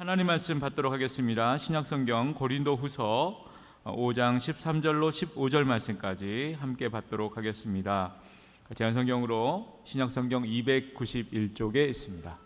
하나님 말씀 받도록 하겠습니다. 신약성경 고린도후서 5장 13절로 15절 말씀까지 함께 받도록 하겠습니다. 제한성경으로 신약성경 291쪽에 있습니다.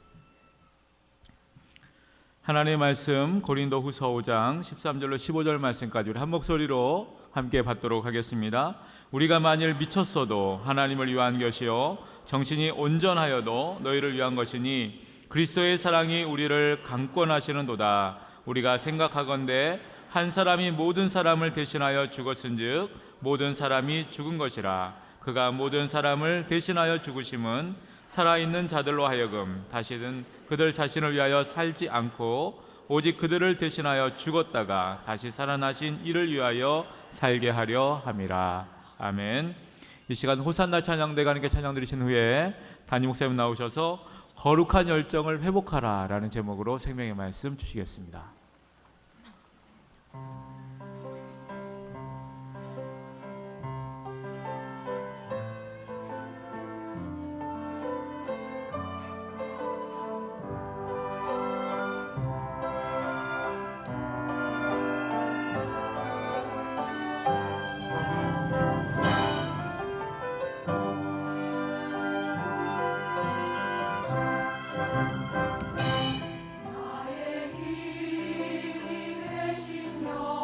하나님의 말씀 고린도후서 5장 13절로 15절 말씀까지 우리 한 목소리로 함께 받도록 하겠습니다. 우리가 만일 미쳤어도 하나님을 위한 것이요 정신이 온전하여도 너희를 위한 것이니 그리스도의 사랑이 우리를 강권하시는도다. 우리가 생각하건대 한 사람이 모든 사람을 대신하여 죽었은즉 모든 사람이 죽은 것이라. 그가 모든 사람을 대신하여 죽으심은 살아있는 자들로 하여금 다시는 그들 자신을 위하여 살지 않고 오직 그들을 대신하여 죽었다가 다시 살아나신 이를 위하여 살게 하려 함이라. 아멘. 이 시간 호산나 찬양대가 함께 찬양 드리신 후에 담임 목사님 나오셔서 거룩한 열정을 회복하라 라는 제목으로 생명의 말씀 주시겠습니다. 나의 힘이 되시며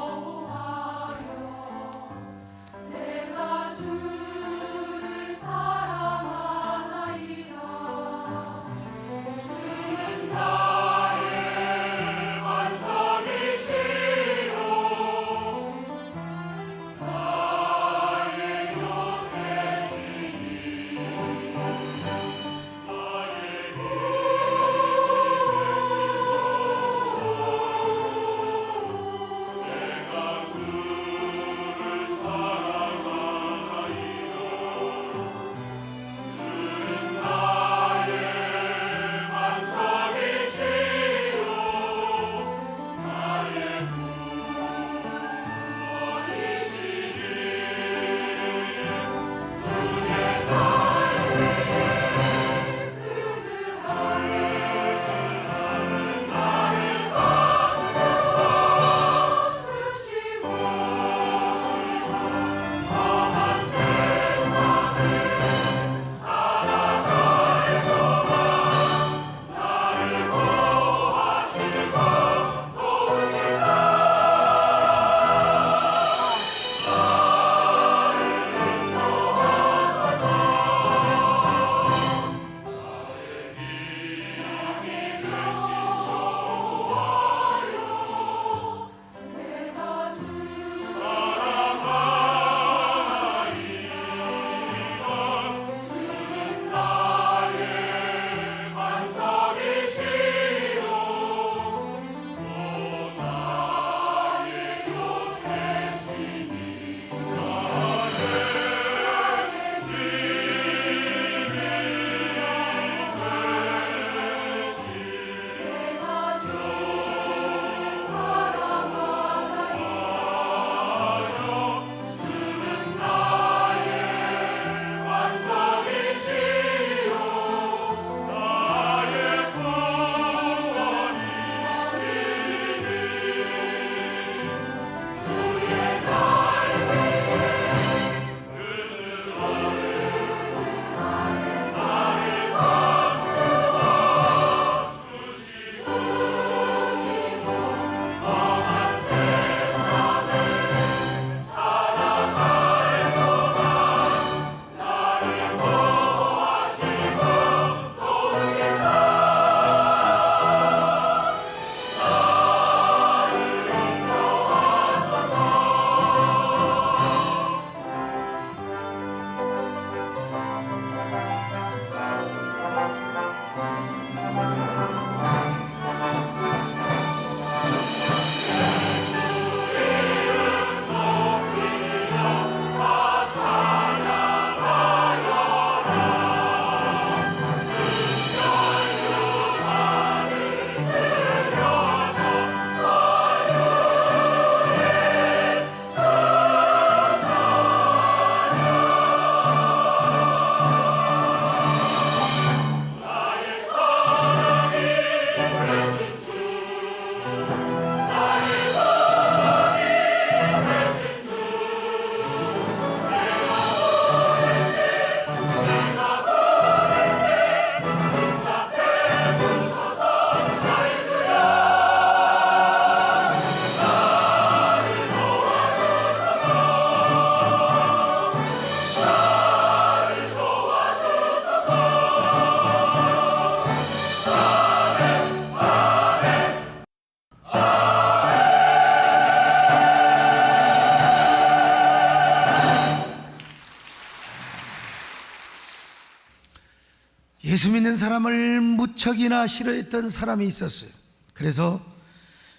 예수 믿는 사람을 무척이나 싫어했던 사람이 있었어요. 그래서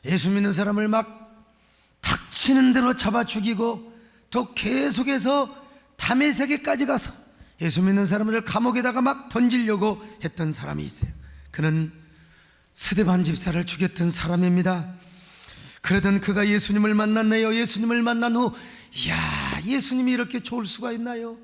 예수 믿는 사람을 막 닥치는 대로 잡아 죽이고 또 계속해서 다메섹에까지 가서 예수 믿는 사람을 감옥에다가 막 던지려고 했던 사람이 있어요. 그는 스데반 집사를 죽였던 사람입니다. 그러던 그가 예수님을 만났네요. 예수님을 만난 후, 이야, 예수님이 이렇게 좋을 수가 있나요?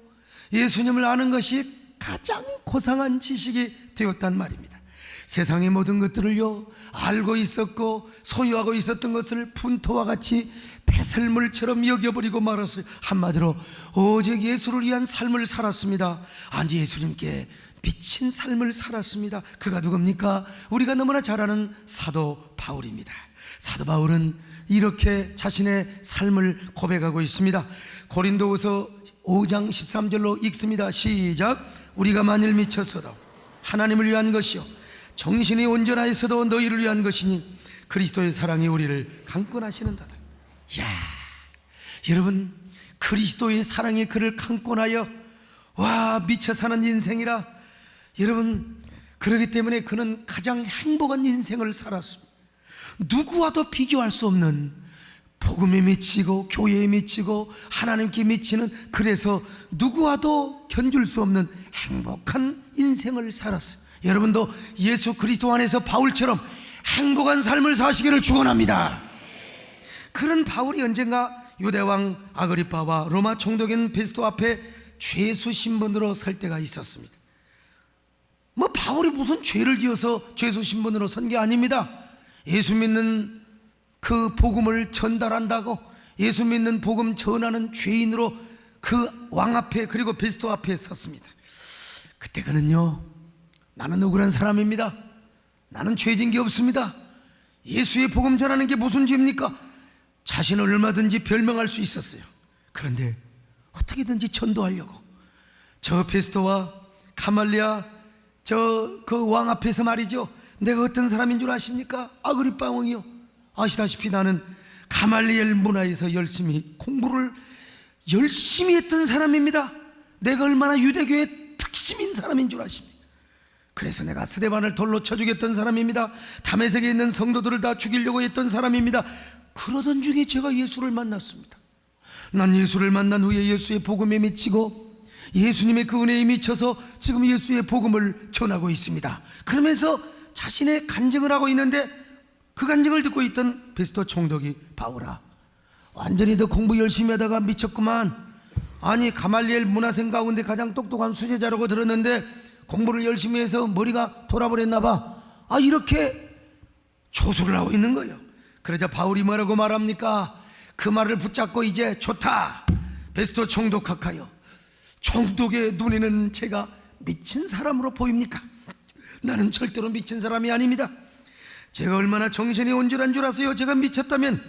예수님을 아는 것이 가장 고상한 지식이 되었단 말입니다. 세상의 모든 것들을요 알고 있었고 소유하고 있었던 것을 분토와 같이 배설물처럼 여겨버리고 말았어요. 한마디로 오직 예수를 위한 삶을 살았습니다. 아니, 예수님께 미친 삶을 살았습니다. 그가 누굽니까? 우리가 너무나 잘 아는 사도 바울입니다. 사도 바울은 이렇게 자신의 삶을 고백하고 있습니다. 고린도후서 5장 13절로 읽습니다. 시작. 우리가 만일 미쳤어도 하나님을 위한 것이요 정신이 온전하였어도 너희를 위한 것이니 그리스도의 사랑이 우리를 강권하시는도다. 이야, 여러분, 그리스도의 사랑이 그를 강권하여 와 미쳐 사는 인생이라. 여러분, 그렇기 때문에 그는 가장 행복한 인생을 살았습니다. 누구와도 비교할 수 없는 복음에 미치고 교회에 미치고 하나님께 미치는, 그래서 누구와도 견줄 수 없는 행복한 인생을 살았어요. 여러분도 예수 그리스도 안에서 바울처럼 행복한 삶을 사시기를 축원합니다. 그런 바울이 언젠가 유대왕 아그리빠와 로마 총독인 베스토 앞에 죄수 신분으로 설 때가 있었습니다. 뭐 바울이 무슨 죄를 지어서 죄수 신분으로 선 게 아닙니다. 예수 믿는 그 복음을 전달한다고, 예수 믿는 복음 전하는 죄인으로 그 왕 앞에 그리고 베스토 앞에 섰습니다. 그때 그는요, 나는 억울한 사람입니다. 나는 죄진 게 없습니다. 예수의 복음 전하는 게 무슨 죄입니까? 자신을 얼마든지 변명할 수 있었어요. 그런데 어떻게든지 전도하려고 저 베스토와 가말리아 저 그 왕 앞에서 말이죠, 내가 어떤 사람인 줄 아십니까? 아그리빠 왕이요, 아시다시피 나는 가말리엘 문화에서 공부를 열심히 했던 사람입니다. 내가 얼마나 유대교의 특심인 사람인 줄 아십니까? 그래서 내가 스데반을 돌로 쳐 죽였던 사람입니다. 다메섹에 있는 성도들을 다 죽이려고 했던 사람입니다. 그러던 중에 제가 예수를 만났습니다. 난 예수를 만난 후에 예수의 복음에 미치고 예수님의 그 은혜에 미쳐서 지금 예수의 복음을 전하고 있습니다. 그러면서 자신의 간증을 하고 있는데, 그 간증을 듣고 있던 베스토 총독이, 바울아, 완전히 더 공부 열심히 하다가 미쳤구만. 아니, 가말리엘 문화생 가운데 가장 똑똑한 수제자라고 들었는데 공부를 열심히 해서 머리가 돌아버렸나 봐. 이렇게 조소를 하고 있는 거예요. 그러자 바울이 뭐라고 말합니까? 그 말을 붙잡고 이제 좋다, 베스토 총독하카요, 총독의 눈에는 제가 미친 사람으로 보입니까? 나는 절대로 미친 사람이 아닙니다. 제가 얼마나 정신이 온전한 줄 아세요? 제가 미쳤다면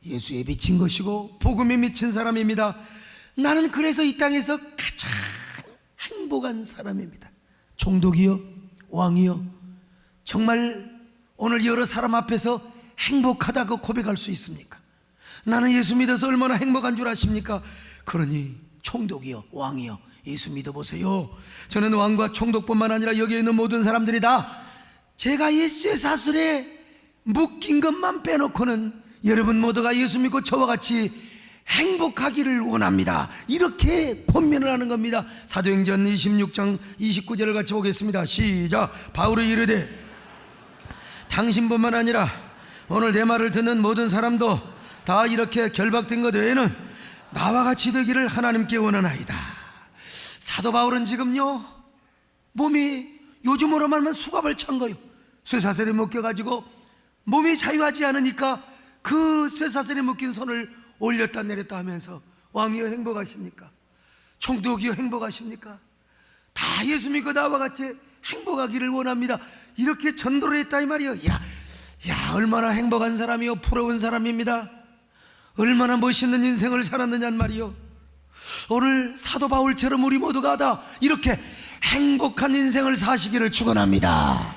예수에 미친 것이고 복음에 미친 사람입니다. 나는 그래서 이 땅에서 가장 행복한 사람입니다. 총독이요, 왕이요, 정말 오늘 여러 사람 앞에서 행복하다고 고백할 수 있습니까? 나는 예수 믿어서 얼마나 행복한 줄 아십니까? 그러니 총독이요, 왕이요, 예수 믿어보세요. 저는 왕과 총독뿐만 아니라 여기에 있는 모든 사람들이 다 제가 예수의 사슬에 묶인 것만 빼놓고는 여러분 모두가 예수 믿고 저와 같이 행복하기를 원합니다. 이렇게 권면을 하는 겁니다. 사도행전 26장 29절을 같이 보겠습니다. 시작. 바울이 이르되 당신뿐만 아니라 오늘 내 말을 듣는 모든 사람도 다 이렇게 결박된 것 외에는 나와 같이 되기를 하나님께 원하나이다. 사도 바울은 지금요, 몸이 요즘으로 말하면 수갑을 찬 거예요. 쇠사슬에 묶여가지고 몸이 자유하지 않으니까 그 쇠사슬에 묶인 손을 올렸다 내렸다 하면서, 왕이여 행복하십니까? 총독이여 행복하십니까? 다 예수 믿고 나와 같이 행복하기를 원합니다. 이렇게 전도를 했다 이 말이에요. 야, 얼마나 행복한 사람이요, 부러운 사람입니다. 얼마나 멋있는 인생을 살았느냐는 말이요. 오늘 사도 바울처럼 우리 모두가 다 이렇게 행복한 인생을 사시기를 축원합니다.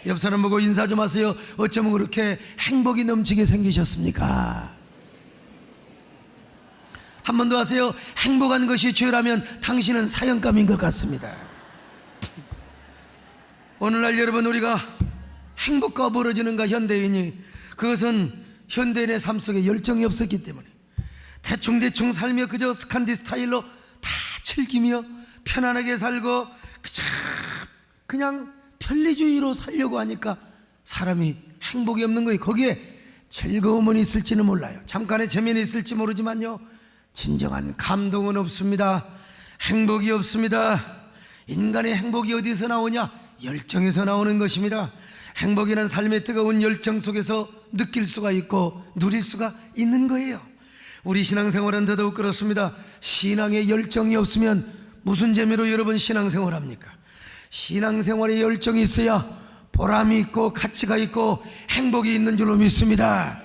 옆 사람 보고 인사 좀 하세요. 어쩌면 그렇게 행복이 넘치게 생기셨습니까? 한 번 더 하세요. 행복한 것이 죄라면 당신은 사형감인 것 같습니다. 오늘날 여러분, 우리가 행복과 멀어지는가 현대인이, 그것은 현대인의 삶 속에 열정이 없었기 때문에 대충대충 살며 그저 스칸디 스타일로 다 즐기며 편안하게 살고 그냥 편리주의로 살려고 하니까 사람이 행복이 없는 거예요. 거기에 즐거움은 있을지는 몰라요. 잠깐의 재미는 있을지 모르지만요, 진정한 감동은 없습니다. 행복이 없습니다. 인간의 행복이 어디서 나오냐? 열정에서 나오는 것입니다. 행복이란 삶의 뜨거운 열정 속에서 느낄 수가 있고 누릴 수가 있는 거예요. 우리 신앙생활은 더더욱 그렇습니다. 신앙에 열정이 없으면 무슨 재미로 여러분 신앙생활 합니까? 신앙생활에 열정이 있어야 보람이 있고 가치가 있고 행복이 있는 줄로 믿습니다.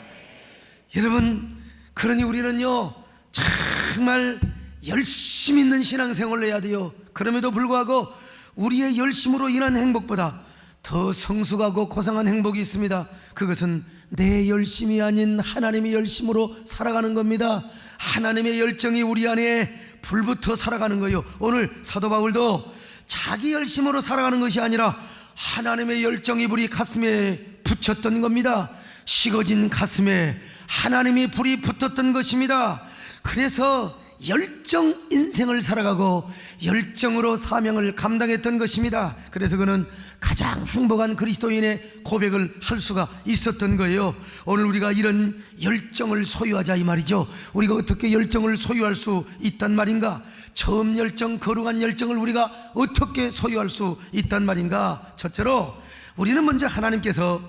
여러분, 그러니 우리는요 정말 열심히 있는 신앙생활을 해야 돼요. 그럼에도 불구하고 우리의 열심으로 인한 행복보다 더 성숙하고 고상한 행복이 있습니다. 그것은 내 열심이 아닌 하나님의 열심으로 살아가는 겁니다. 하나님의 열정이 우리 안에 불붙어 살아가는 거예요. 오늘 사도 바울도 자기 열심으로 살아가는 것이 아니라 하나님의 열정이 우리 가슴에 붙였던 겁니다. 식어진 가슴에 하나님의 불이 붙었던 것입니다. 그래서 열정 인생을 살아가고 열정으로 사명을 감당했던 것입니다. 그래서 그는 가장 행복한 그리스도인의 고백을 할 수가 있었던 거예요. 오늘 우리가 이런 열정을 소유하자 이 말이죠. 우리가 어떻게 열정을 소유할 수 있단 말인가? 처음 열정, 거룩한 열정을 우리가 어떻게 소유할 수 있단 말인가? 첫째로 우리는 먼저 하나님께서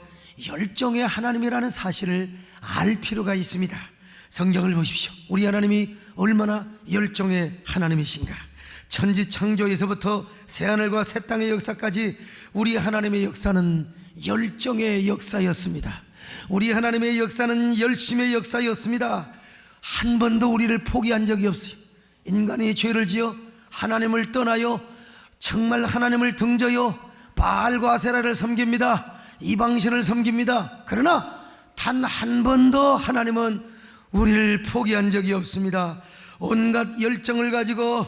열정의 하나님이라는 사실을 알 필요가 있습니다. 성경을 보십시오. 우리 하나님이 얼마나 열정의 하나님이신가. 천지 창조에서부터 새하늘과 새 땅의 역사까지 우리 하나님의 역사는 열정의 역사였습니다. 우리 하나님의 역사는 열심의 역사였습니다. 한 번도 우리를 포기한 적이 없어요. 인간이 죄를 지어 하나님을 떠나요, 정말 하나님을 등져요, 바알과 아세라를 섬깁니다, 이방신을 섬깁니다. 그러나 단 한 번도 하나님은 우리를 포기한 적이 없습니다. 온갖 열정을 가지고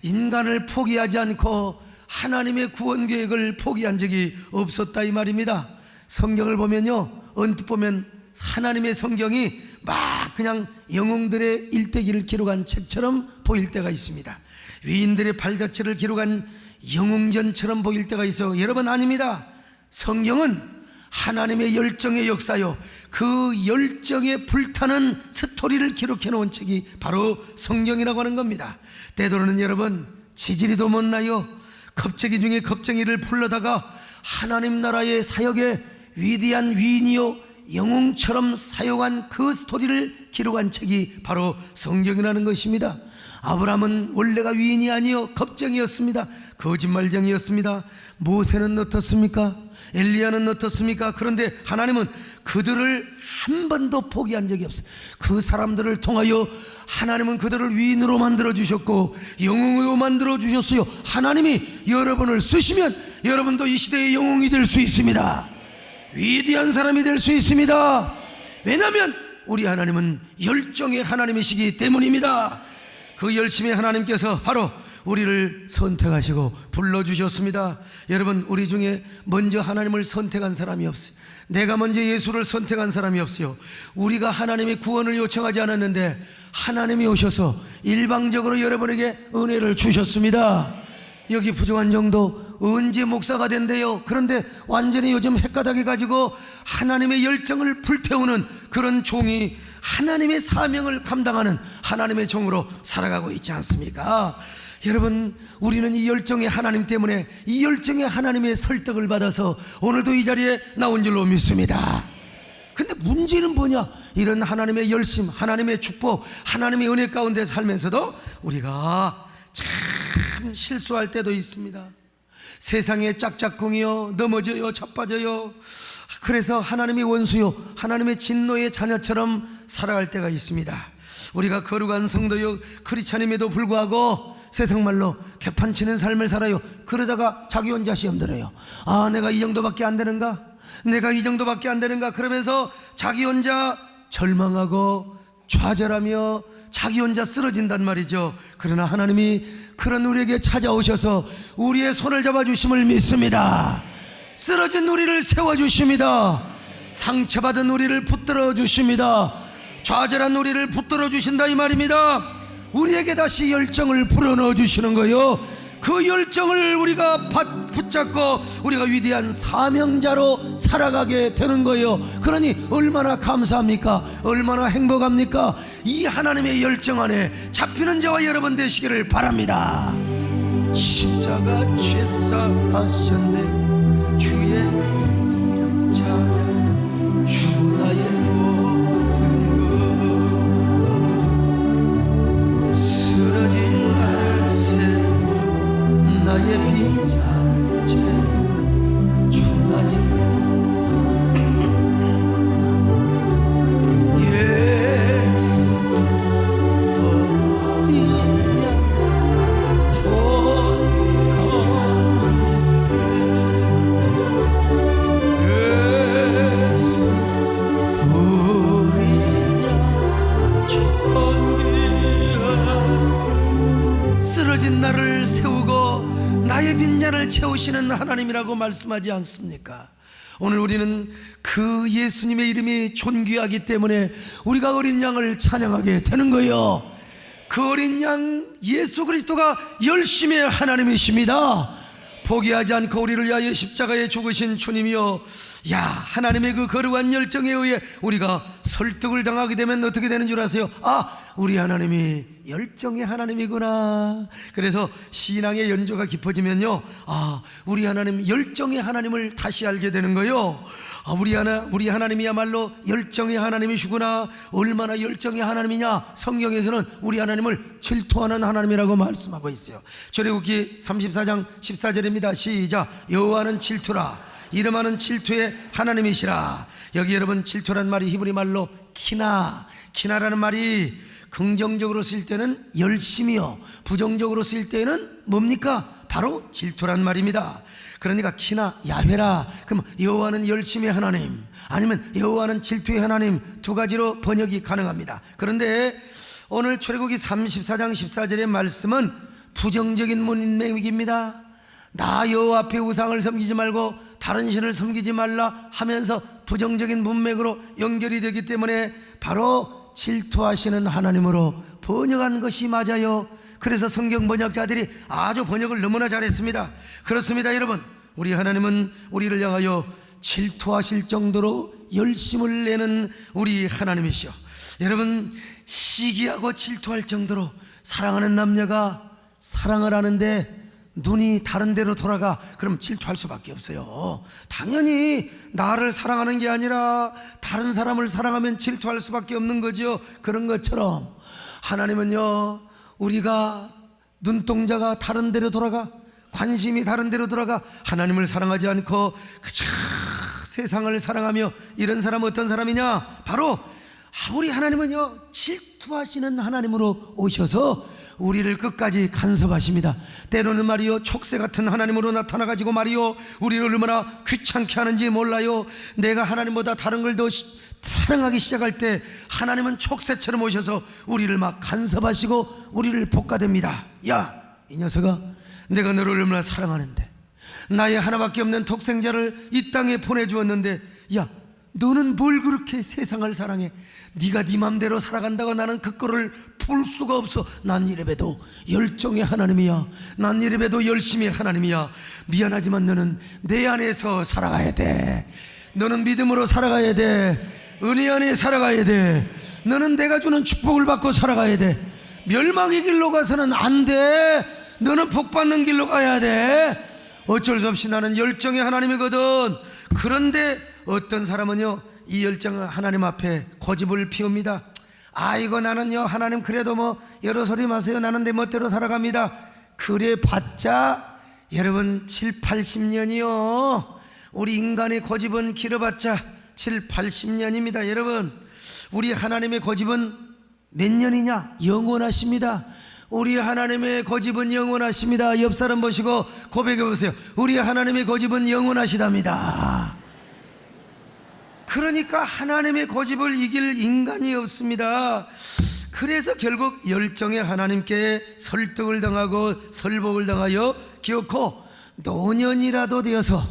인간을 포기하지 않고 하나님의 구원 계획을 포기한 적이 없었다 이 말입니다. 성경을 보면요, 언뜻 보면 하나님의 성경이 막 그냥 영웅들의 일대기를 기록한 책처럼 보일 때가 있습니다. 위인들의 발자취를 기록한 영웅전처럼 보일 때가 있어요. 여러분, 아닙니다. 성경은 하나님의 열정의 역사요, 그 열정에 불타는 스토리를 기록해 놓은 책이 바로 성경이라고 하는 겁니다. 때로는 여러분, 지지리도 못 나요, 겁쟁이 중에 겁쟁이를 불러다가 하나님 나라의 사역에 위대한 위인이요 영웅처럼 사용한 그 스토리를 기록한 책이 바로 성경이라는 것입니다. 아브라함은 원래가 위인이 아니요 겁쟁이였습니다. 거짓말쟁이였습니다. 모세는 어떻습니까? 엘리야는 어떻습니까? 그런데 하나님은 그들을 한 번도 포기한 적이 없어요. 그 사람들을 통하여 하나님은 그들을 위인으로 만들어 주셨고 영웅으로 만들어 주셨어요. 하나님이 여러분을 쓰시면 여러분도 이 시대의 영웅이 될 수 있습니다. 위대한 사람이 될 수 있습니다. 왜냐하면 우리 하나님은 열정의 하나님이시기 때문입니다. 그 열심히 하나님께서 바로 우리를 선택하시고 불러주셨습니다. 여러분, 우리 중에 먼저 하나님을 선택한 사람이 없어요. 내가 먼저 예수를 선택한 사람이 없어요. 우리가 하나님의 구원을 요청하지 않았는데 하나님이 오셔서 일방적으로 여러분에게 은혜를 주셨습니다. 여기 부정한 정도 언제 목사가 된대요? 그런데 완전히 요즘 헷가닥이 가지고 하나님의 열정을 불태우는 그런 종이 하나님의 사명을 감당하는 하나님의 종으로 살아가고 있지 않습니까? 여러분, 우리는 이 열정의 하나님 때문에 이 열정의 하나님의 설득을 받아서 오늘도 이 자리에 나온 줄로 믿습니다. 근데 문제는 뭐냐? 이런 하나님의 열심, 하나님의 축복, 하나님의 은혜 가운데 살면서도 우리가 참 실수할 때도 있습니다. 세상의 짝짝꿍이요, 넘어져요, 자빠져요. 그래서 하나님의 원수요, 하나님의 진노의 자녀처럼 살아갈 때가 있습니다. 우리가 거룩한 성도요, 크리스찬임에도 불구하고 세상말로 개판치는 삶을 살아요. 그러다가 자기 혼자 시험 들어요. 아, 내가 이 정도밖에 안 되는가? 내가 이 정도밖에 안 되는가? 그러면서 자기 혼자 절망하고 좌절하며 자기 혼자 쓰러진단 말이죠. 그러나 하나님이 그런 우리에게 찾아오셔서 우리의 손을 잡아주심을 믿습니다. 쓰러진 우리를 세워주십니다. 상처받은 우리를 붙들어 주십니다. 좌절한 우리를 붙들어 주신다 이 말입니다. 우리에게 다시 열정을 불어넣어 주시는 거요. 그 열정을 우리가 붙잡고 우리가 위대한 사명자로 살아가게 되는 거예요. 그러니 얼마나 감사합니까? 얼마나 행복합니까? 이 하나님의 열정 안에 잡히는 저와 여러분 되시기를 바랍니다. 십자가 죄사하셨네 주의 이름 찬양 주 나의 모든 것 쓰러진 나를 세우고 나의 빈잔을 채우는 주 나의 모든 예수 어디냐 쓰러진 나를 세우고 나의 빈잔을 채우시는 하나님이라고 말씀하지 않습니까? 오늘 우리는 그 예수님의 이름이 존귀하기 때문에 우리가 어린 양을 찬양하게 되는 거예요. 그 어린 양 예수 그리스도가 열심의 하나님이십니다. 포기하지 않고 우리를 위하여 십자가에 죽으신 주님이여, 야, 하나님의 그 거룩한 열정에 의해 우리가 설득을 당하게 되면 어떻게 되는 줄 아세요? 아, 우리 하나님이 열정의 하나님이구나. 그래서 신앙의 연조가 깊어지면요, 아, 우리 하나님 열정의 하나님을 다시 알게 되는 거예요. 아, 우리 하나님이야말로 열정의 하나님이시구나. 얼마나 열정의 하나님이냐? 성경에서는 우리 하나님을 질투하는 하나님이라고 말씀하고 있어요. 출애굽기 34장 14절입니다. 시작. 여호와는 질투라. 이름하는 질투의 하나님이시라. 여기 여러분, 질투라는 말이 히브리 말로 키나라는 말이 긍정적으로 쓸 때는 열심이요, 부정적으로 쓸 때는 뭡니까? 바로 질투란 말입니다. 그러니까 키나, 야훼라. 그럼 여호와는 열심의 하나님, 아니면 여호와는 질투의 하나님, 두 가지로 번역이 가능합니다. 그런데 오늘 출애굽기 34장 14절의 말씀은 부정적인 문맥입니다. 나 여호와 앞에 우상을 섬기지 말고 다른 신을 섬기지 말라 하면서 부정적인 문맥으로 연결이 되기 때문에 바로 질투하시는 하나님으로 번역한 것이 맞아요. 그래서 성경 번역자들이 아주 번역을 너무나 잘했습니다. 그렇습니다, 여러분. 우리 하나님은 우리를 향하여 질투하실 정도로 열심을 내는 우리 하나님이시오. 여러분, 시기하고 질투할 정도로 사랑하는 남녀가 사랑을 하는데 눈이 다른 데로 돌아가, 그럼 질투할 수밖에 없어요. 당연히 나를 사랑하는 게 아니라 다른 사람을 사랑하면 질투할 수밖에 없는 거죠. 그런 것처럼 하나님은요, 우리가 눈동자가 다른 데로 돌아가, 관심이 다른 데로 돌아가 하나님을 사랑하지 않고 그저 세상을 사랑하며 이런 사람은 어떤 사람이냐? 바로 우리 하나님은요, 질투하시는 하나님으로 오셔서 우리를 끝까지 간섭하십니다. 때로는 말이요, 촉새 같은 하나님으로 나타나가지고 말이요, 우리를 얼마나 귀찮게 하는지 몰라요. 내가 하나님보다 다른 걸 더 사랑하기 시작할 때 하나님은 촉새처럼 오셔서 우리를 막 간섭하시고 우리를 볶아댑니다. 야, 이 녀석아, 내가 너를 얼마나 사랑하는데, 나의 하나밖에 없는 독생자를 이 땅에 보내주었는데, 야, 너는 뭘 그렇게 세상을 사랑해? 네가 네 맘대로 살아간다고 나는 그거를 볼 수가 없어. 난 이래봬도 열정의 하나님이야. 난 이래봬도 열심히 하나님이야. 미안하지만 너는 내 안에서 살아가야 돼. 너는 믿음으로 살아가야 돼. 은혜 안에 살아가야 돼. 너는 내가 주는 축복을 받고 살아가야 돼. 멸망의 길로 가서는 안 돼. 너는 복 받는 길로 가야 돼. 어쩔 수 없이 나는 열정의 하나님이거든. 그런데 어떤 사람은요, 이 열정 하나님 앞에 고집을 피웁니다. 아이고, 나는요, 하나님 그래도 뭐 여러 소리 마세요. 나는 내 멋대로 살아갑니다. 그래 봤자 여러분 7, 80년이요. 우리 인간의 고집은 길어봤자 7, 80년입니다. 여러분, 우리 하나님의 고집은 몇 년이냐? 영원하십니다. 우리 하나님의 고집은 영원하십니다. 옆 사람 보시고 고백해 보세요. 우리 하나님의 고집은 영원하시답니다. 그러니까 하나님의 고집을 이길 인간이 없습니다. 그래서 결국 열정의 하나님께 설득을 당하고 설복을 당하여 기어코 노년이라도 되어서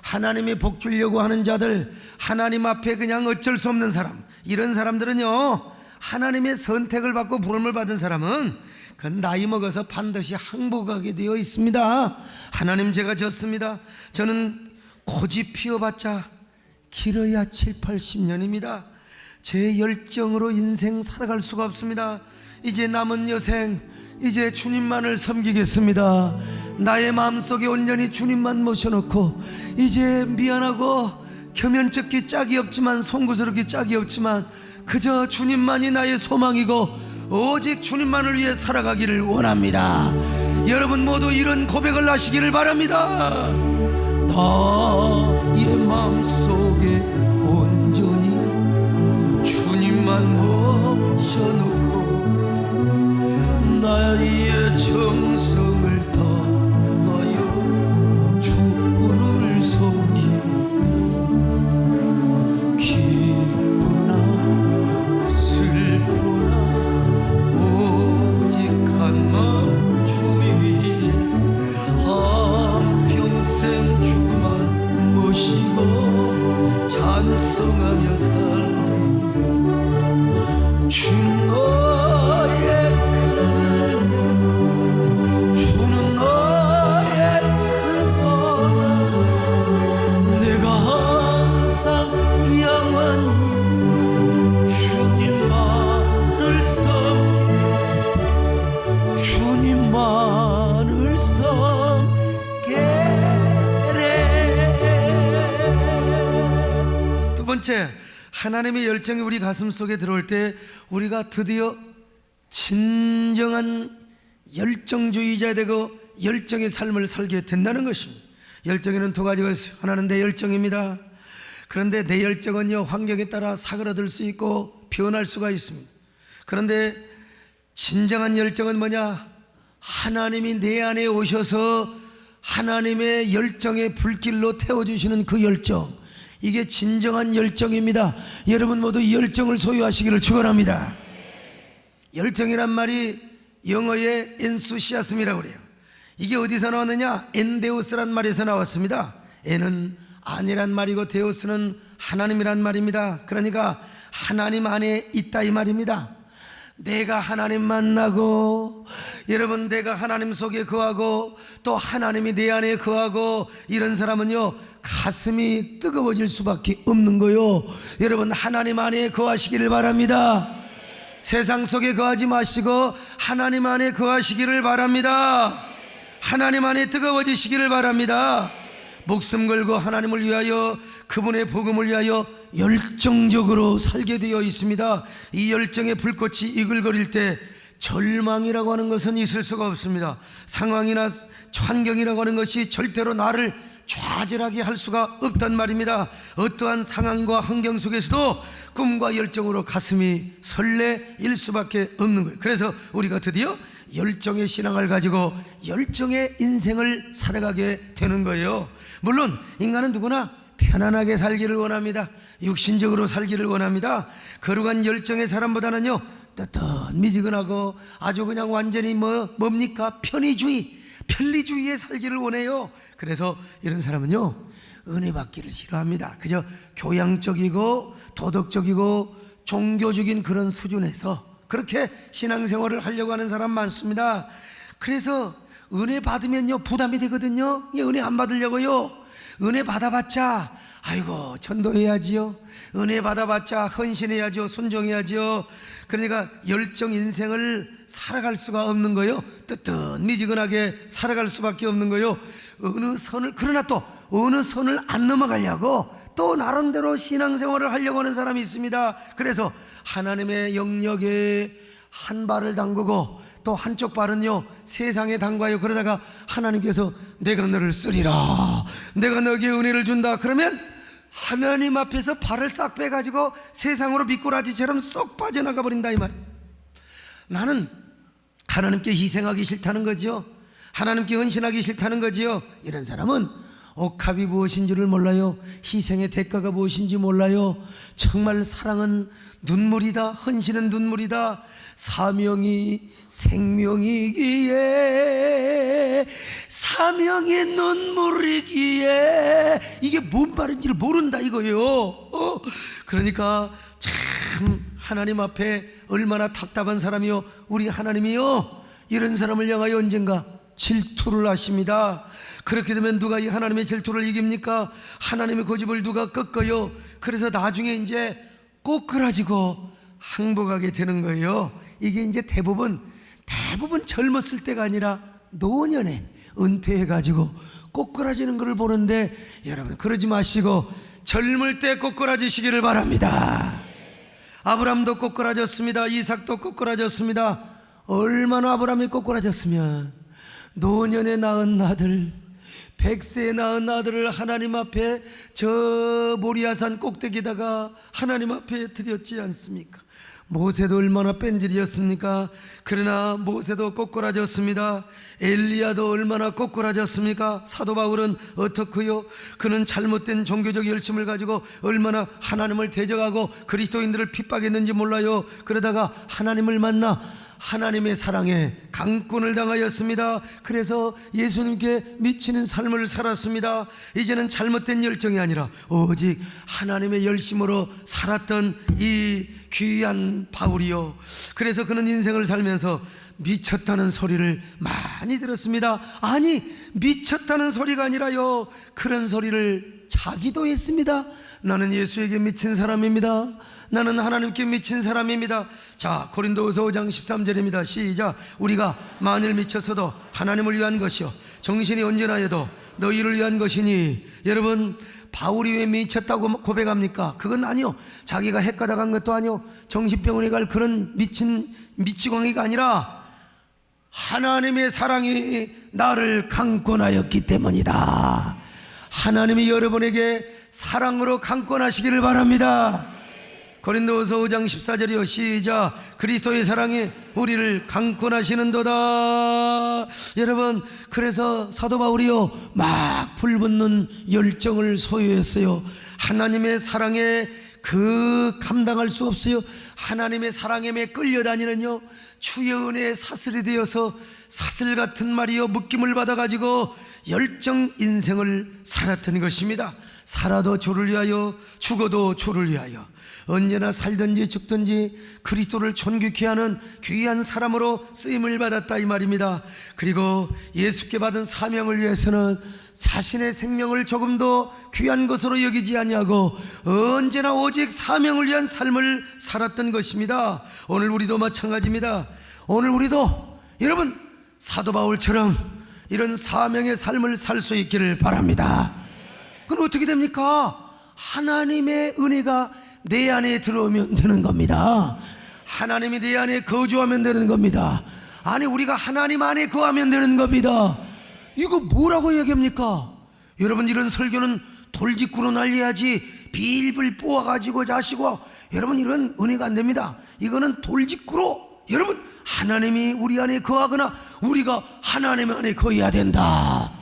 하나님의 복 주려고 하는 자들, 하나님 앞에 그냥 어쩔 수 없는 사람, 이런 사람들은요, 하나님의 선택을 받고 부름을 받은 사람은 그 나이 먹어서 반드시 항복하게 되어 있습니다. 하나님, 제가 졌습니다. 저는 고집 피워봤자 길어야 7, 80년입니다. 제 열정으로 인생 살아갈 수가 없습니다. 이제 남은 여생, 이제 주님만을 섬기겠습니다. 나의 마음속에 온전히 주님만 모셔놓고, 이제 미안하고 겸연쩍기 짝이 없지만, 송구스럽기 짝이 없지만, 그저 주님만이 나의 소망이고 오직 주님만을 위해 살아가기를 원합니다. 여러분 모두 이런 고백을 하시기를 바랍니다. 나의 마음속에 온전히 주님만 모셔놓고 나의 정성을 다하여 주를 섬기고 기쁘나 슬프나 오직 한 마음 주 위에 한평생 주만 모시고 찬송하며 살리라. 주는 너의 큰 은혜, 주는 너의 큰 사랑, 내가 항상 영원히 주님만을 섬기래. 주님만을 섬기래. 두 번째, 하나님의 열정이 우리 가슴 속에 들어올 때 우리가 드디어 진정한 열정주의자 되고 열정의 삶을 살게 된다는 것입니다. 열정에는 두 가지가 있어요. 하나는 내 열정입니다. 그런데 내 열정은요, 환경에 따라 사그라들 수 있고 변할 수가 있습니다. 그런데 진정한 열정은 뭐냐? 하나님이 내 안에 오셔서 하나님의 열정의 불길로 태워주시는 그 열정, 이게 진정한 열정입니다. 여러분 모두 이 열정을 소유하시기를 축원합니다. 열정이란 말이 영어의 enthusiasm이라고 그래요. 이게 어디서 나왔느냐? 엔데우스란 말에서 나왔습니다. 엔은 아니란 말이고 데우스는 하나님이란 말입니다. 그러니까 하나님 안에 있다 이 말입니다. 내가 하나님 만나고, 여러분 내가 하나님 속에 거하고 또 하나님이 내 안에 거하고, 이런 사람은요 가슴이 뜨거워질 수밖에 없는 거요. 여러분 하나님 안에 거하시기를 바랍니다. 세상 속에 거하지 마시고 하나님 안에 거하시기를 바랍니다. 하나님 안에 뜨거워지시기를 바랍니다. 목숨 걸고 하나님을 위하여, 그분의 복음을 위하여 열정적으로 살게 되어 있습니다. 이 열정의 불꽃이 이글거릴 때 절망이라고 하는 것은 있을 수가 없습니다. 상황이나 환경이라고 하는 것이 절대로 나를 좌절하게 할 수가 없단 말입니다. 어떠한 상황과 환경 속에서도 꿈과 열정으로 가슴이 설레일 수밖에 없는 거예요. 그래서 우리가 드디어 열정의 신앙을 가지고 열정의 인생을 살아가게 되는 거예요. 물론 인간은 누구나 편안하게 살기를 원합니다. 육신적으로 살기를 원합니다. 거룩한 열정의 사람보다는요 뜨뜻미지근하고 아주 그냥 완전히 뭡니까? 편리주의에 살기를 원해요. 그래서 이런 사람은요 은혜 받기를 싫어합니다. 그저 교양적이고 도덕적이고 종교적인 그런 수준에서 그렇게 신앙생활을 하려고 하는 사람 많습니다. 그래서 은혜 받으면요 부담이 되거든요. 은혜 안 받으려고요. 은혜 받아봤자 아이고 전도해야지요. 은혜 받아봤자 헌신해야죠. 순종해야죠. 그러니까 열정 인생을 살아갈 수가 없는 거예요. 뜨뜻미지근하게 살아갈 수밖에 없는 거예요. 그러나 또 어느 선을 안 넘어가려고 또 나름대로 신앙생활을 하려고 하는 사람이 있습니다. 그래서 하나님의 영역에 한 발을 담그고 또 한쪽 발은요 세상에 담가요. 그러다가 하나님께서 내가 너를 쓰리라, 내가 너에게 은혜를 준다 그러면 하나님 앞에서 발을 싹 빼가지고 세상으로 미꾸라지처럼 쏙 빠져나가 버린다 이 말. 나는 하나님께 희생하기 싫다는 거죠. 하나님께 헌신하기 싫다는 거지요. 이런 사람은 옥합이 무엇인 줄을 몰라요. 희생의 대가가 무엇인지 몰라요. 정말 사랑은 눈물이다. 헌신은 눈물이다. 사명이 생명이기에 사명의 눈물이기에 이게 뭔 말인지를 모른다 이거예요. 그러니까 참 하나님 앞에 얼마나 답답한 사람이요, 우리 하나님이요 이런 사람을 향하여 언젠가 질투를 하십니다. 그렇게 되면 누가 이 하나님의 질투를 이깁니까? 하나님의 고집을 누가 꺾어요? 그래서 나중에 이제 꼬꾸라지고 항복하게 되는 거예요. 이게 이제 대부분 젊었을 때가 아니라 노년에 은퇴해가지고 꼬꾸라지는 것을 보는데, 여러분 그러지 마시고 젊을 때 꼬꾸라지시기를 바랍니다. 아브람도 꼬꾸라졌습니다. 이삭도 꼬꾸라졌습니다. 얼마나 아브람이 꼬꾸라졌으면 노년에 낳은 아들, 100세에 낳은 아들을 하나님 앞에 저 모리아산 꼭대기에다가 하나님 앞에 드렸지 않습니까? 모세도 얼마나 뺀질이었습니까? 그러나 모세도 꼬꾸라졌습니다. 엘리야도 얼마나 꼬꾸라졌습니까? 사도 바울은 어떻고요? 그는 잘못된 종교적 열심을 가지고 얼마나 하나님을 대적하고 그리스도인들을 핍박했는지 몰라요. 그러다가 하나님을 만나 하나님의 사랑에 강권을 당하였습니다. 그래서 예수님께 미치는 삶을 살았습니다. 이제는 잘못된 열정이 아니라 오직 하나님의 열심으로 살았던 이 귀한 바울이요, 그래서 그는 인생을 살면서 미쳤다는 소리를 많이 들었습니다. 아니, 미쳤다는 소리가 아니라요, 그런 소리를 자기도 했습니다. 나는 예수에게 미친 사람입니다. 나는 하나님께 미친 사람입니다. 자, 고린도후서 5장 13절입니다. 시작. 우리가 만일 미쳤어도 하나님을 위한 것이요 정신이 온전하여도 너희를 위한 것이니. 여러분, 바울이 왜 미쳤다고 고백합니까? 그건 아니요, 자기가 헷가다 간 것도 아니요, 정신병원에 갈 그런 미치광이가 아니라 하나님의 사랑이 나를 강권하였기 때문이다. 하나님이 여러분에게 사랑으로 강권하시기를 바랍니다. 고린도후서 5장 14절이요. 시작. 그리스도의 사랑이 우리를 강권하시는도다. 여러분, 그래서 사도 바울이요 막 불붙는 열정을 소유했어요. 하나님의 사랑에 그 감당할 수 없어요. 하나님의 사랑에 끌려다니는요 주의 은혜의 사슬이 되어서 사슬 같은 말이요 묶임을 받아가지고 열정 인생을 살았던 것입니다. 살아도 주를 위하여, 죽어도 주를 위하여, 언제나 살든지 죽든지 그리스도를 존귀케 하는 귀한 사람으로 쓰임을 받았다 이 말입니다. 그리고 예수께 받은 사명을 위해서는 자신의 생명을 조금도 귀한 것으로 여기지 아니하고 언제나 오직 사명을 위한 삶을 살았던 것입니다. 오늘 우리도 마찬가지입니다. 오늘 우리도 여러분 사도 바울처럼 이런 사명의 삶을 살 수 있기를 바랍니다. 그럼 어떻게 됩니까? 하나님의 은혜가 내 안에 들어오면 되는 겁니다. 하나님이 내 안에 거주하면 되는 겁니다. 아니, 우리가 하나님 안에 거하면 되는 겁니다. 이거 뭐라고 얘기합니까? 여러분, 이런 설교는 돌직구로 날려야지 빌빌 뽑아가지고 자시고, 여러분 이런 은혜가 안 됩니다. 이거는 돌직구로, 여러분 하나님이 우리 안에 거하거나 우리가 하나님 안에 거해야 된다.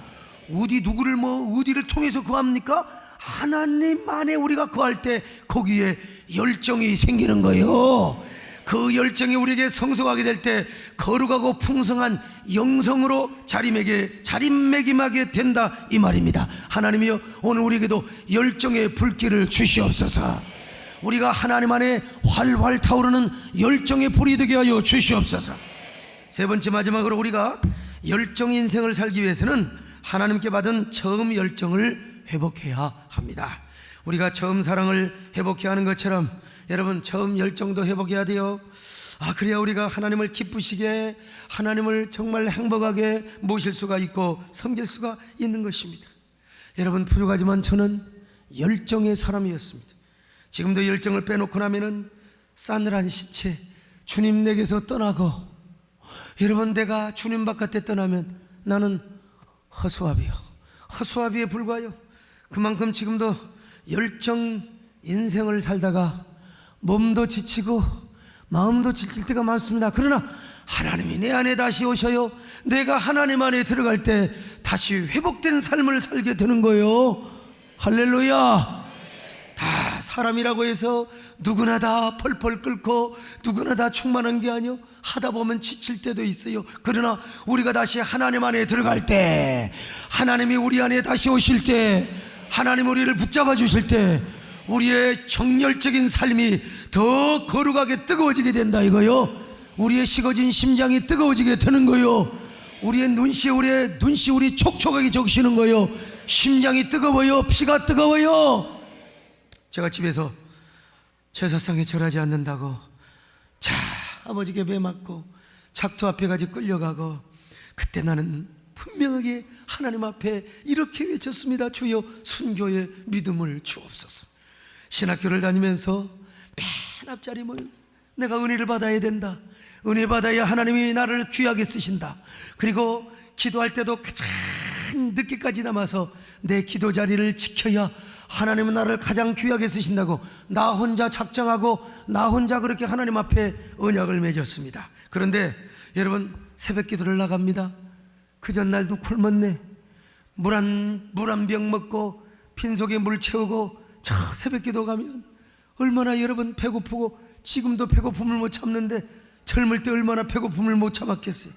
어디를 통해서 거합니까? 하나님 안에 우리가 거할 때 거기에 열정이 생기는 거예요. 그 열정이 우리에게 성숙하게 될 때 거룩하고 풍성한 영성으로 자리매김하게 된다 이 말입니다. 하나님이여, 오늘 우리에게도 열정의 불길을 주시옵소서. 우리가 하나님 안에 활활 타오르는 열정의 불이 되게 하여 주시옵소서. 세 번째, 마지막으로 우리가 열정 인생을 살기 위해서는 하나님께 받은 처음 열정을 회복해야 합니다. 우리가 처음 사랑을 회복해야 하는 것처럼 여러분 처음 열정도 회복해야 돼요. 그래야 우리가 하나님을 기쁘시게, 하나님을 정말 행복하게 모실 수가 있고 섬길 수가 있는 것입니다. 여러분, 부족하지만 저는 열정의 사람이었습니다. 지금도 열정을 빼놓고 나면은 싸늘한 시체, 주님 내게서 떠나고, 여러분 내가 주님 바깥에 떠나면 나는 허수아비에 불과해요. 그만큼 지금도 열정 인생을 살다가 몸도 지치고 마음도 지칠 때가 많습니다. 그러나 하나님이 내 안에 다시 오셔요. 내가 하나님 안에 들어갈 때 다시 회복된 삶을 살게 되는 거예요. 할렐루야. 다 사람이라고 해서 누구나 다 펄펄 끓고 누구나 다 충만한 게 아니요, 하다 보면 지칠 때도 있어요. 그러나 우리가 다시 하나님 안에 들어갈 때, 하나님이 우리 안에 다시 오실 때, 하나님 우리를 붙잡아 주실 때 우리의 정열적인 삶이 더 거룩하게 뜨거워지게 된다 이거요. 우리의 식어진 심장이 뜨거워지게 되는 거요. 우리의 눈시 우리 촉촉하게 적시는 거요. 심장이 뜨거워요. 피가 뜨거워요. 제가 집에서 제사상에 절하지 않는다고 자 아버지께 배 맞고 작두 앞에 가지 끌려가고, 그때 나는 분명하게 하나님 앞에 이렇게 외쳤습니다. 주여 순교의 믿음을 주옵소서. 신학교를 다니면서 맨 앞자리 모여 내가 은혜를 받아야 된다, 은혜 받아야 하나님이 나를 귀하게 쓰신다. 그리고 기도할 때도 가장 늦게까지 남아서 내 기도 자리를 지켜야 하나님은 나를 가장 귀하게 쓰신다고 나 혼자 작정하고 나 혼자 그렇게 하나님 앞에 언약을 맺었습니다. 그런데 여러분, 새벽 기도를 나갑니다. 그 전날도 굶었네. 물 한 병 먹고 빈속에 물 채우고 저 새벽 기도 가면 얼마나 여러분 배고프고, 지금도 배고픔을 못 참는데 젊을 때 얼마나 배고픔을 못 참았겠어요.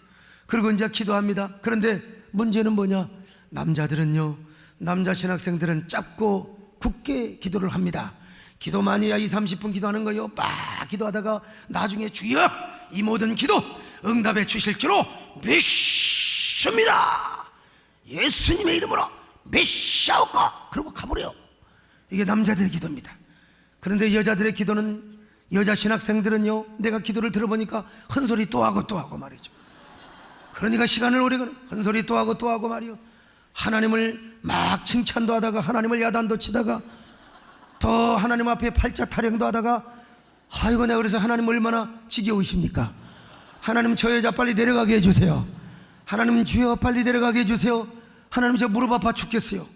그리고 이제 기도합니다. 그런데 문제는 뭐냐, 남자들은요, 남자 신학생들은 짧고 굳게 기도를 합니다. 기도 많이 해야 20-30분 기도하는 거요. 막 기도하다가 나중에 주여 이 모든 기도 응답해 주실 줄로 믿습니다, 예수님의 이름으로 믿사옵고, 그러고 가버려요. 이게 남자들의 기도입니다. 그런데 여자들의 기도는, 여자 신학생들은요, 내가 기도를 들어보니까 헛소리 또 하고 또 하고 말이죠. 그러니까 시간을 오래 걸어 헛소리 또 하고 또 하고 말이요. 하나님을 막 칭찬도 하다가 하나님을 야단도 치다가 또 하나님 앞에 팔자 타령도 하다가, 아이고 내가 그래서 하나님 얼마나 지겨우십니까? 하나님 저 여자 빨리 내려가게 해주세요. 하나님 주여 빨리 내려가게 해주세요. 하나님 저 무릎 아파 죽겠어요.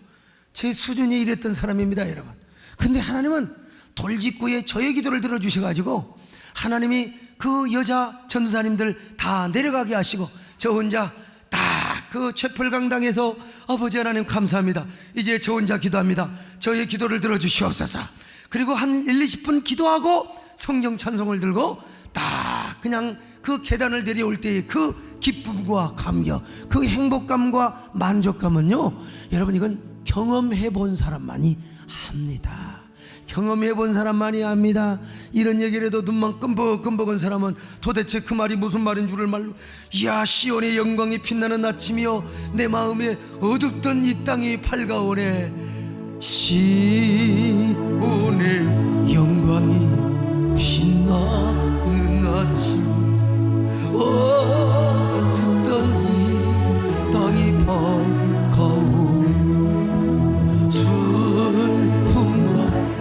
제 수준이 이랬던 사람입니다, 여러분. 근데 하나님은 돌직구에 저의 기도를 들어주셔가지고 하나님이 그 여자 전도사님들 다 내려가게 하시고 저 혼자 딱 그 최펄강당에서 아버지 하나님 감사합니다, 이제 저 혼자 기도합니다, 저의 기도를 들어주시옵소서. 그리고 한 1-20분 기도하고 성경 찬송을 들고 딱 그냥 그 계단을 내려올 때의 그 기쁨과 감격, 그 행복감과 만족감은요, 여러분 이건 경험해 본 사람만이 합니다. 경험해 본 사람만이 합니다. 이런 얘기를 해도 눈만 끔벅끔벅한 사람은 도대체 그 말이 무슨 말인 줄을 말로, 이야 시온의 영광이 빛나는 아침이여 내 마음에 어둡던 이 땅이 밝아오네. 시온의 영광이 빛나는 아침, 어둡던 이 땅이 밝아오네.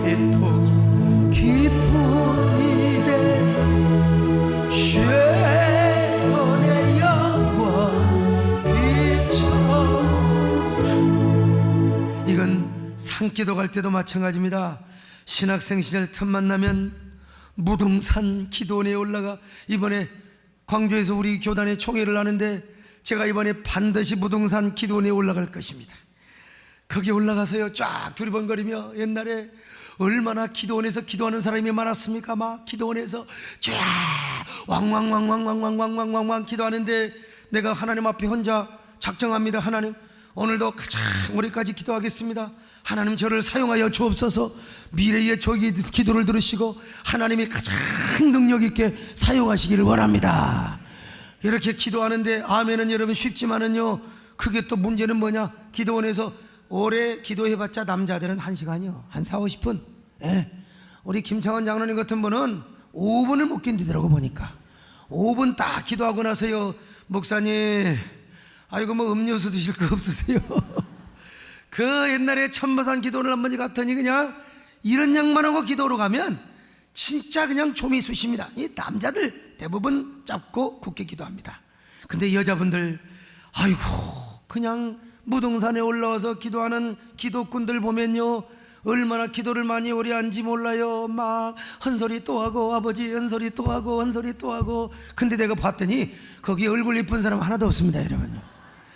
애통이 기쁨이 돼 시온의 영광 비춰. 이건 산기도 갈 때도 마찬가지입니다. 신학생 시절 틈만 나면 무등산 기도원에 올라가, 이번에 광주에서 우리 교단에 총회를 하는데 제가 이번에 반드시 무등산 기도원에 올라갈 것입니다. 거기 올라가서요 쫙 두리번거리며, 옛날에 얼마나 기도원에서 기도하는 사람이 많았습니까? 막 기도원에서 쫙 왕왕왕왕왕왕왕왕왕 기도하는데 내가 하나님 앞에 혼자 작정합니다. 하나님 오늘도 가장 오래까지 기도하겠습니다. 하나님 저를 사용하여 주옵소서. 미래의 저기 기도를 들으시고 하나님이 가장 능력 있게 사용하시기를 원합니다. 이렇게 기도하는데 아멘은 여러분 쉽지만은요, 그게 또 문제는 뭐냐, 기도원에서 오래 기도해봤자 남자들은 1시간이요 한 40-50분. 예. 우리 김창원 장로님 같은 분은 5분을 못 견디더라고 보니까. 5분 딱 기도하고 나서요, 목사님 아이고 뭐 음료수 드실 거 없으세요? 그 옛날에 천마산 기도를 한 번 갔더니 그냥 이런 양반하고 기도로 가면 진짜 그냥 좀이 쑤십니다. 이 남자들 대부분 짧고 굳게 기도합니다. 근데 여자분들 아이고 그냥 무등산에 올라와서 기도하는 기도꾼들 보면요, 얼마나 기도를 많이 오래 한지 몰라요. 막 헌소리 또 하고 아버지 헌소리 또 하고 헌소리 또 하고. 근데 내가 봤더니 거기 얼굴 이쁜 사람 하나도 없습니다, 여러분.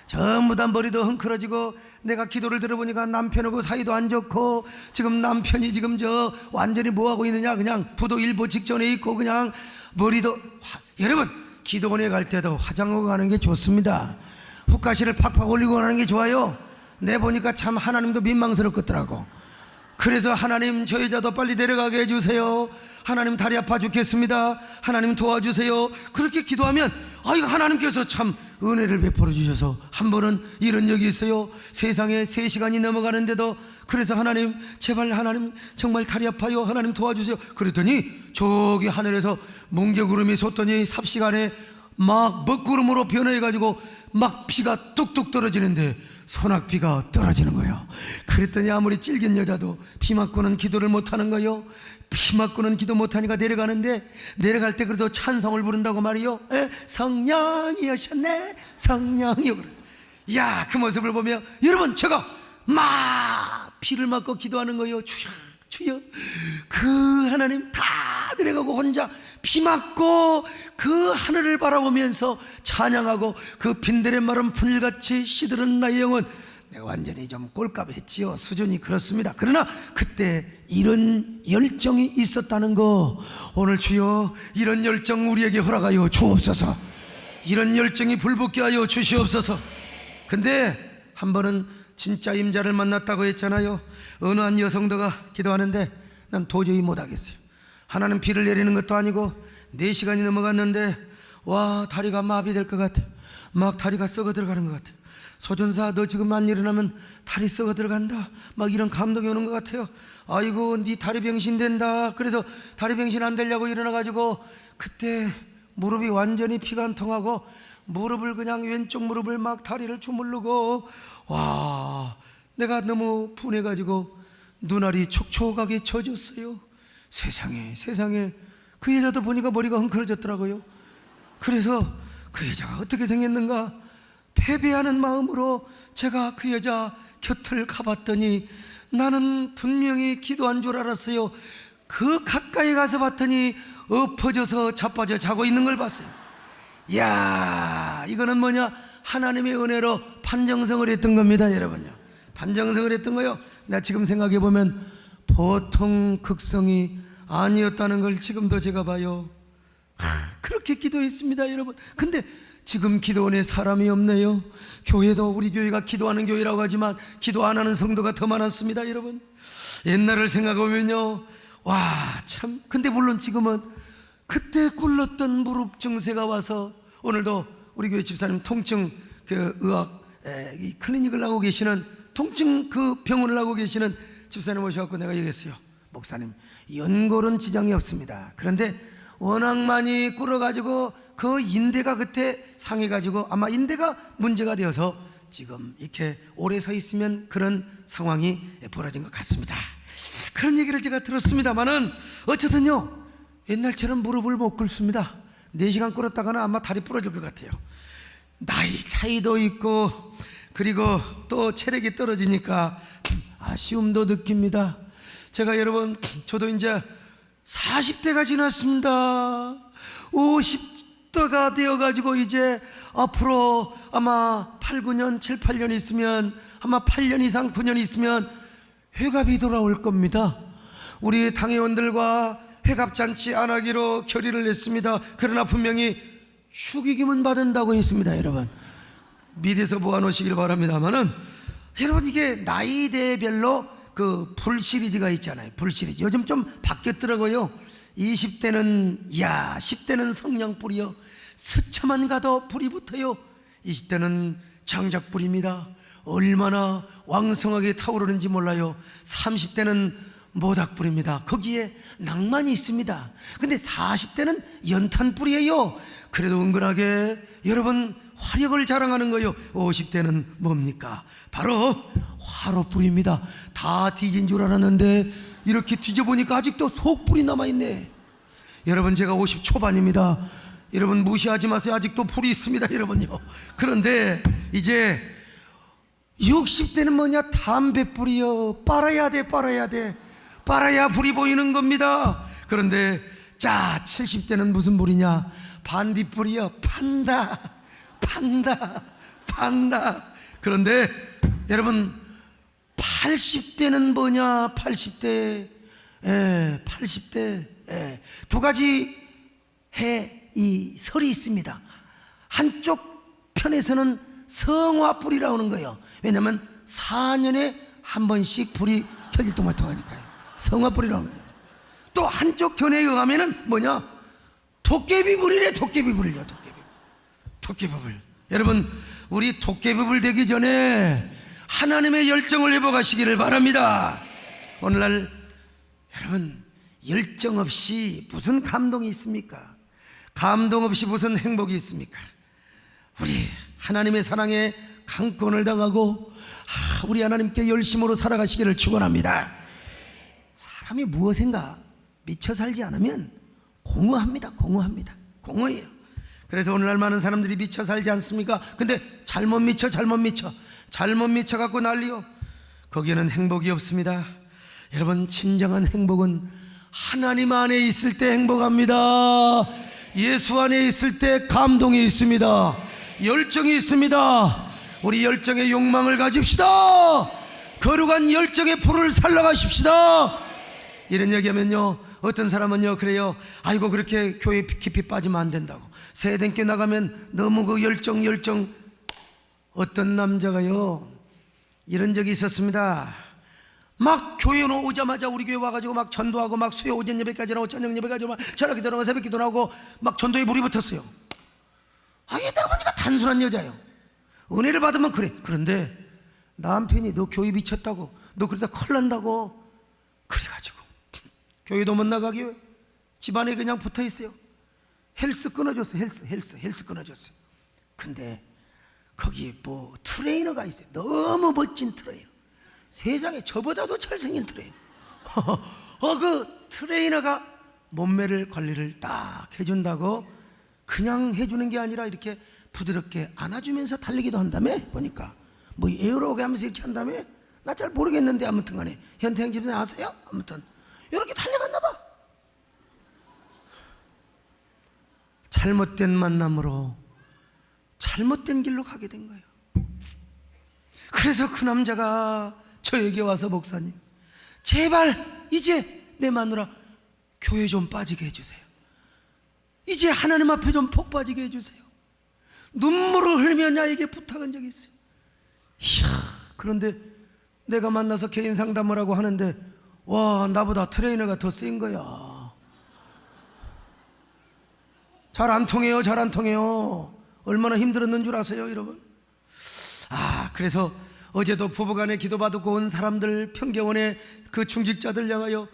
전부 다 머리도 흥크러지고, 내가 기도를 들어보니까 남편하고 사이도 안 좋고, 지금 남편이 지금 저 완전히 뭐하고 있느냐, 그냥 부도 일보 직전에 있고, 그냥 머리도 여러분, 기도원에 갈 때도 화장하고 가는 게 좋습니다. 훅가시를 팍팍 올리고 가는 게 좋아요. 내 보니까 참 하나님도 민망스럽겠더라고. 그래서 하나님, 저 여자도 빨리 내려가게 해주세요. 하나님, 다리 아파 죽겠습니다. 하나님 도와주세요. 그렇게 기도하면 이거 하나님께서 참 은혜를 베풀어 주셔서, 한 번은 이런 적이 있어요. 세상에 3시간이 넘어가는데도, 그래서 하나님 제발, 하나님 정말 다리 아파요, 하나님 도와주세요. 그랬더니 저기 하늘에서 뭉게구름이 솟더니 삽시간에 막 먹구름으로 변해가지고 막 비가 뚝뚝 떨어지는데 소낙비가 떨어지는 거예요. 그랬더니 아무리 찔긴 여자도 비 맞고는 기도를 못하는 거예요. 비 맞고는 기도 못하니까 내려가는데, 내려갈 때 그래도 찬송을 부른다고 말이요. 성령이셨네, 성령이요. 야, 그 모습을 보며 여러분, 제가 막 비를 맞고 기도하는 거예요. 주여, 주여. 그 하나님 다 내려가고 혼자 비 맞고 그 하늘을 바라보면서 찬양하고, 그 빈들의 마른 풀같이 시들은 나의 영혼. 내가 완전히 좀 꼴값했지요. 수준이 그렇습니다. 그러나 그때 이런 열정이 있었다는 거, 오늘 주여 이런 열정 우리에게 허락하여 주옵소서. 이런 열정이 불붙게 하여 주시옵소서. 근데 한 번은 진짜 임자를 만났다고 했잖아요. 어느 한 여성도가 기도하는데, 난 도저히 못하겠어요. 하나는 비를 내리는 것도 아니고 4시간이 넘어갔는데, 와, 다리가 마비될 것 같아. 막 다리가 썩어 들어가는 것 같아. 소전사, 너 지금 안 일어나면 다리 썩어 들어간다. 막 이런 감동이 오는 것 같아요. 아이고, 네 다리 병신 된다. 그래서 다리 병신 안 되려고 일어나가지고, 그때 무릎이 완전히 피가 안 통하고, 무릎을 그냥 왼쪽 무릎을 막 다리를 주물르고, 와, 내가 너무 분해가지고 눈알이 촉촉하게 젖었어요. 세상에, 세상에. 그 여자도 보니까 머리가 흥크러졌더라고요. 그래서 그 여자가 어떻게 생겼는가, 패배하는 마음으로 제가 그 여자 곁을 가봤더니, 나는 분명히 기도한 줄 알았어요. 그 가까이 가서 봤더니 엎어져서 자빠져 자고 있는 걸 봤어요. 이야, 이거는 뭐냐, 하나님의 은혜로 판정성을 했던 겁니다, 여러분요. 판정성을 했던 거요. 나 지금 생각해 보면 보통 극성이 아니었다는 걸 지금도 제가 봐요. 그렇게 기도했습니다, 여러분. 근데 지금 기도원에 사람이 없네요. 교회도 우리 교회가 기도하는 교회라고 하지만 기도 안 하는 성도가 더 많았습니다, 여러분. 옛날을 생각해보면요, 와, 참. 근데 물론 지금은 그때 굴렀던 무릎 증세가 와서, 오늘도 우리 교회 집사님 통증 그 의학 클리닉을 하고 계시는, 통증 그 병원을 하고 계시는 집사님 오셔갖고 내가 얘기했어요. 목사님, 연골은 지장이 없습니다. 그런데 워낙 많이 꿇어가지고 그 인대가 그때 상해가지고 아마 인대가 문제가 되어서 지금 이렇게 오래 서 있으면 그런 상황이 벌어진 것 같습니다. 그런 얘기를 제가 들었습니다만은, 어쨌든요, 옛날처럼 무릎을 못 꿇습니다. 4시간 꿇었다가는 아마 다리 부러질 것 같아요. 나이 차이도 있고, 그리고 또 체력이 떨어지니까 아쉬움도 느낍니다. 제가 여러분, 저도 이제 40대가 지났습니다. 50대가 되어가지고 이제 앞으로 아마 8, 9년, 7, 8년 있으면, 아마 8년 이상 9년 있으면 회갑이 돌아올 겁니다. 우리 당회원들과 회갑잔치 안 하기로 결의를 했습니다. 그러나 분명히 축의금은 받는다고 했습니다, 여러분. 미리서 모아놓으시길 바랍니다만은, 여러분, 이게 나이대별로 그 불 시리즈가 있잖아요. 불 시리즈. 요즘 좀 바뀌었더라고요. 20대는, 이야, 10대는 성냥불이요. 스쳐만 가도 불이 붙어요. 20대는 장작불입니다. 얼마나 왕성하게 타오르는지 몰라요. 30대는 모닥불입니다. 거기에 낭만이 있습니다. 근데 40대는 연탄불이에요. 그래도 은근하게 여러분 화력을 자랑하는 거예요. 50대는 뭡니까? 바로 화로불입니다. 다 뒤진 줄 알았는데 이렇게 뒤져보니까 아직도 속불이 남아있네. 여러분, 제가 50 초반입니다. 여러분 무시하지 마세요. 아직도 불이 있습니다, 여러분요. 그런데 이제 60대는 뭐냐? 담배불이요. 빨아야 돼, 빨아야 돼. 빨아야 불이 보이는 겁니다. 그런데 자, 70대는 무슨 불이냐? 반딧불이요. 판다, 판다, 간다. 그런데 여러분 80대는 뭐냐? 80대 80대 두 가지 이 설이 있습니다. 한쪽 편에서는 성화불이라고 하는 거예요. 왜냐하면 4년에 한 번씩 불이 켜질 동안 통하니까요. 성화불이라고 하는 거예요. 또 한쪽 견해에 의하면은 뭐냐? 도깨비불이래. 도깨비불이요. 도깨비불. 여러분 우리 도깨비불 되기 전에 하나님의 열정을 회복하시기를 바랍니다. 오늘날 여러분 열정 없이 무슨 감동이 있습니까? 감동 없이 무슨 행복이 있습니까? 우리 하나님의 사랑에 강권을 당하고 우리 하나님께 열심으로 살아가시기를 축원합니다. 사람이 무엇인가 미쳐 살지 않으면 공허합니다. 공허해요. 그래서 오늘날 많은 사람들이 미쳐 살지 않습니까? 근데 잘못 미쳐 갖고 난리요. 거기에는 행복이 없습니다. 여러분 진정한 행복은 하나님 안에 있을 때 행복합니다. 예수 안에 있을 때 감동이 있습니다. 열정이 있습니다. 우리 열정의 욕망을 가집시다. 거룩한 열정의 불을 살라가십시다. 이런 얘기하면요 어떤 사람은요 그래요. 아이고 그렇게 교회 깊이 빠지면 안 된다고. 세대께 나가면 너무 그 열정. 어떤 남자가요 이런 적이 있었습니다. 막 교회 오자마자 우리 교회 와가지고 막 전도하고 막 수요 오전 예배까지 나오고 저녁 예배까지 막 저녁 기도하고 새벽 기도하고 막 전도에 물이 붙었어요. 이따가 보니까 단순한 여자예요. 은혜를 받으면 그래. 그런데 남편이 너 교회 미쳤다고, 너 그러다 큰일 난다고 그래가지고 교회도 못 나가게 집안에 그냥 붙어있어요. 헬스 끊어줬어요. 헬스 끊어줬어요. 근데 거기 뭐 트레이너가 있어요. 너무 멋진 트레이너. 세상에 저보다도 잘생긴 트레이너. 그 트레이너가 몸매를 관리를 딱 해준다고 그냥 해주는 게 아니라 이렇게 부드럽게 안아주면서 달리기도 한다며. 보니까 뭐 에어로빅 하면서 이렇게 한다며. 나 잘 모르겠는데 아무튼 간에 현태형 집에 아세요? 아무튼 이렇게 달려갔나 봐. 잘못된 만남으로 잘못된 길로 가게 된 거예요. 그래서 그 남자가 저에게 와서 목사님 제발 이제 내 마누라 교회 좀 빠지게 해주세요. 이제 하나님 앞에 좀 푹 빠지게 해주세요. 눈물을 흘리며 나에게 부탁한 적이 있어요. 이야, 그런데 내가 만나서 개인 상담을 하고 하는데 와 나보다 트레이너가 더 센 거야. 잘 안 통해요. 얼마나 힘들었는 줄 아세요 여러분? 그래서 어제도 부부간에 기도받고 온 사람들, 평경원의 그 중직자들 향하여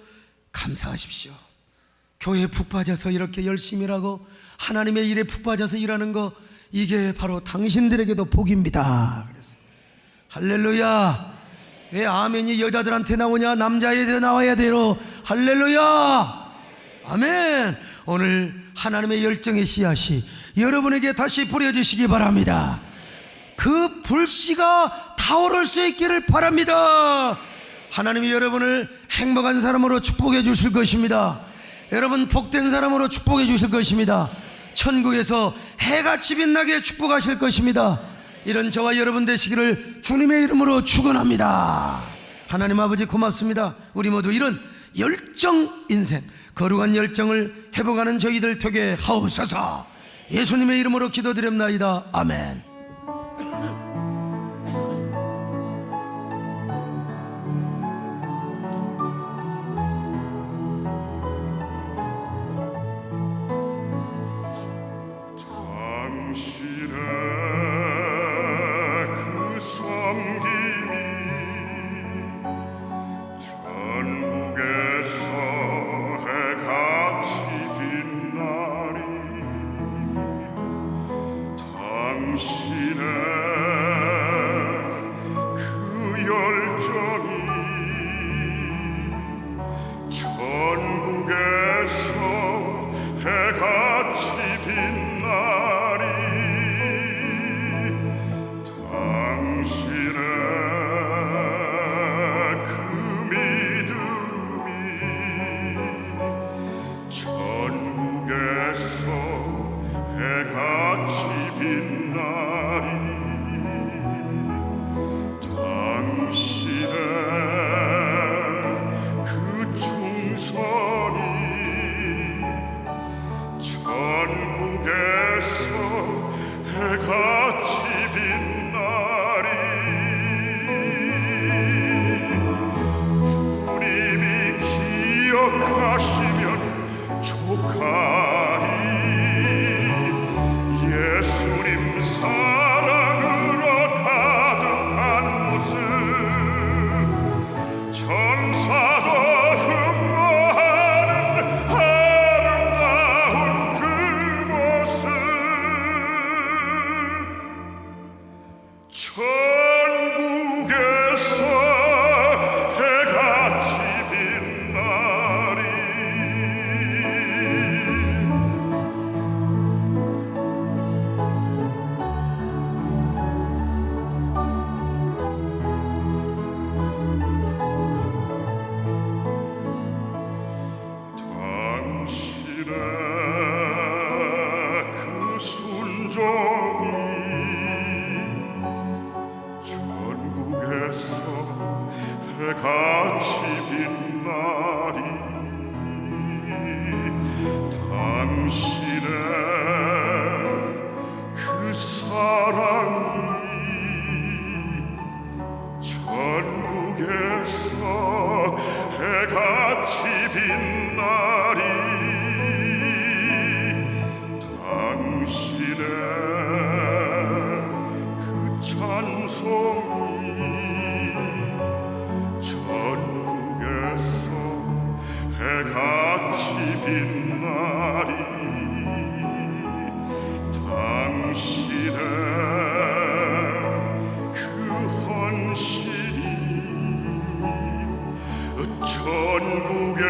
감사하십시오. 교회에 푹 빠져서 이렇게 열심히 일하고 하나님의 일에 푹 빠져서 일하는 거, 이게 바로 당신들에게도 복입니다. 그래서 할렐루야. 왜 아멘이 여자들한테 나오냐? 남자애들 나와야 돼요. 할렐루야. 아멘. 오늘 하나님의 열정의 씨앗이 여러분에게 다시 뿌려지시기 바랍니다. 그 불씨가 타오를 수 있기를 바랍니다. 하나님이 여러분을 행복한 사람으로 축복해 주실 것입니다. 여러분 복된 사람으로 축복해 주실 것입니다. 천국에서 해같이 빛나게 축복하실 것입니다. 이런 저와 여러분 되시기를 주님의 이름으로 축원합니다. 하나님 아버지 고맙습니다. 우리 모두 이런 열정 인생, 거룩한 열정을 회복하는 저희들 되게 하옵소서. 예수님의 이름으로 기도드립나이다. 아멘. 해같이 빛나리 기억하시면 족하리. 예수님 사랑으로 가득한 모습, 천사도 흠모하는 아름다운 그 모습, 천국에서 해같이 빛나리. 당신의 그 순종이 전국에서 해같이 빛나리. 당신의 그 사랑이 전국에서 해같이 빛나리. 당신의 그 찬송이 전국에서 해같이 빛나리. 당신의 그 헌신이 전국에